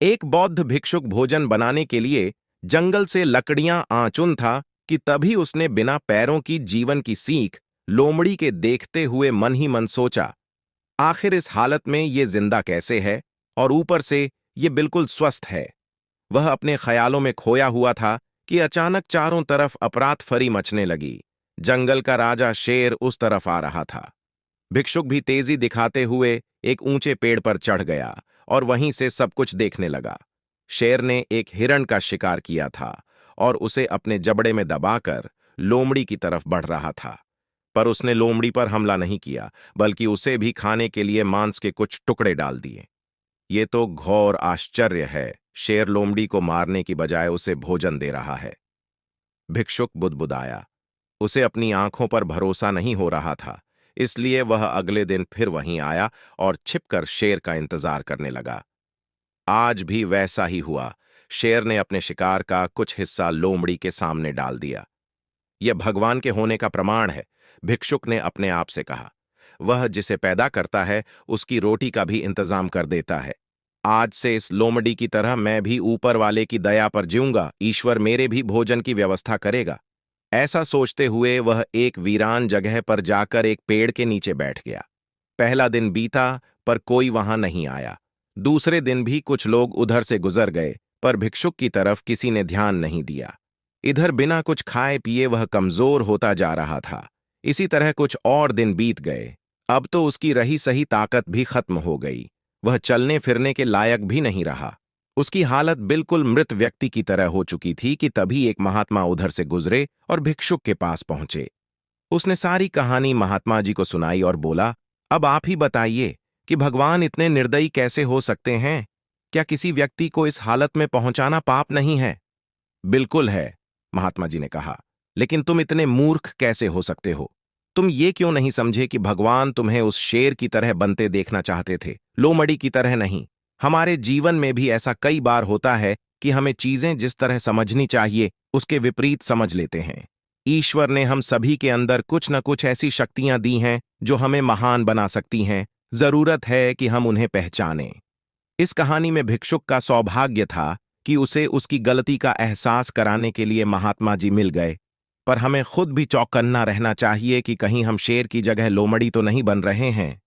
एक बौद्ध भिक्षुक भोजन बनाने के लिए जंगल से लकड़ियां आंचुन था कि तभी उसने बिना पैरों की जीवन की सीख लोमड़ी के देखते हुए मन ही मन सोचा, आखिर इस हालत में ये जिंदा कैसे है और ऊपर से ये बिल्कुल स्वस्थ है। वह अपने ख्यालों में खोया हुआ था कि अचानक चारों तरफ अपराध फरी मचने लगी। जंगल का राजा शेर उस तरफ आ रहा था। भिक्षुक भी तेजी दिखाते हुए एक ऊंचे पेड़ पर चढ़ गया और वहीं से सब कुछ देखने लगा। शेर ने एक हिरण का शिकार किया था और उसे अपने जबड़े में दबाकर लोमड़ी की तरफ बढ़ रहा था। पर उसने लोमड़ी पर हमला नहीं किया, बल्कि उसे भी खाने के लिए मांस के कुछ टुकड़े डाल दिए। ये तो घोर आश्चर्य है, शेर लोमड़ी को मारने की बजाय उसे भोजन दे रहा है। भिक्षुक बुदबुदाया। उसे अपनी आंखों पर भरोसा नहीं हो रहा था, इसलिए वह अगले दिन फिर वहीं आया और छिपकर शेर का इंतजार करने लगा। आज भी वैसा ही हुआ। शेर ने अपने शिकार का कुछ हिस्सा लोमड़ी के सामने डाल दिया। यह भगवान के होने का प्रमाण है, भिक्षुक ने अपने आप से कहा। वह जिसे पैदा करता है उसकी रोटी का भी इंतजाम कर देता है। आज से इस लोमड़ी की तरह मैं भी ऊपर वाले की दया पर जीऊंगा, ईश्वर मेरे भी भोजन की व्यवस्था करेगा। ऐसा सोचते हुए वह एक वीरान जगह पर जाकर एक पेड़ के नीचे बैठ गया। पहला दिन बीता, पर कोई वहां नहीं आया। दूसरे दिन भी कुछ लोग उधर से गुजर गए, पर भिक्षुक की तरफ किसी ने ध्यान नहीं दिया। इधर बिना कुछ खाए पिए वह कमजोर होता जा रहा था। इसी तरह कुछ और दिन बीत गए। अब तो उसकी रही सही ताकत भी खत्म हो गई। वह चलने फिरने के लायक भी नहीं रहा। उसकी हालत बिल्कुल मृत व्यक्ति की तरह हो चुकी थी कि तभी एक महात्मा उधर से गुजरे और भिक्षुक के पास पहुंचे। उसने सारी कहानी महात्मा जी को सुनाई और बोला, अब आप ही बताइए कि भगवान इतने निर्दयी कैसे हो सकते हैं? क्या किसी व्यक्ति को इस हालत में पहुंचाना पाप नहीं है? बिल्कुल है, महात्मा जी ने कहा, लेकिन तुम इतने मूर्ख कैसे हो सकते हो? तुम ये क्यों नहीं समझे कि भगवान तुम्हें उस शेर की तरह बनते देखना चाहते थे, लोमड़ी की तरह नहीं? हमारे जीवन में भी ऐसा कई बार होता है कि हमें चीजें जिस तरह समझनी चाहिए उसके विपरीत समझ लेते हैं। ईश्वर ने हम सभी के अंदर कुछ न कुछ ऐसी शक्तियां दी हैं जो हमें महान बना सकती हैं। जरूरत है कि हम उन्हें पहचानें। इस कहानी में भिक्षुक का सौभाग्य था कि उसे उसकी गलती का एहसास कराने के लिए महात्मा जी मिल गए। पर हमें खुद भी चौकन्ना रहना चाहिए कि कहीं हम शेर की जगह लोमड़ी तो नहीं बन रहे हैं।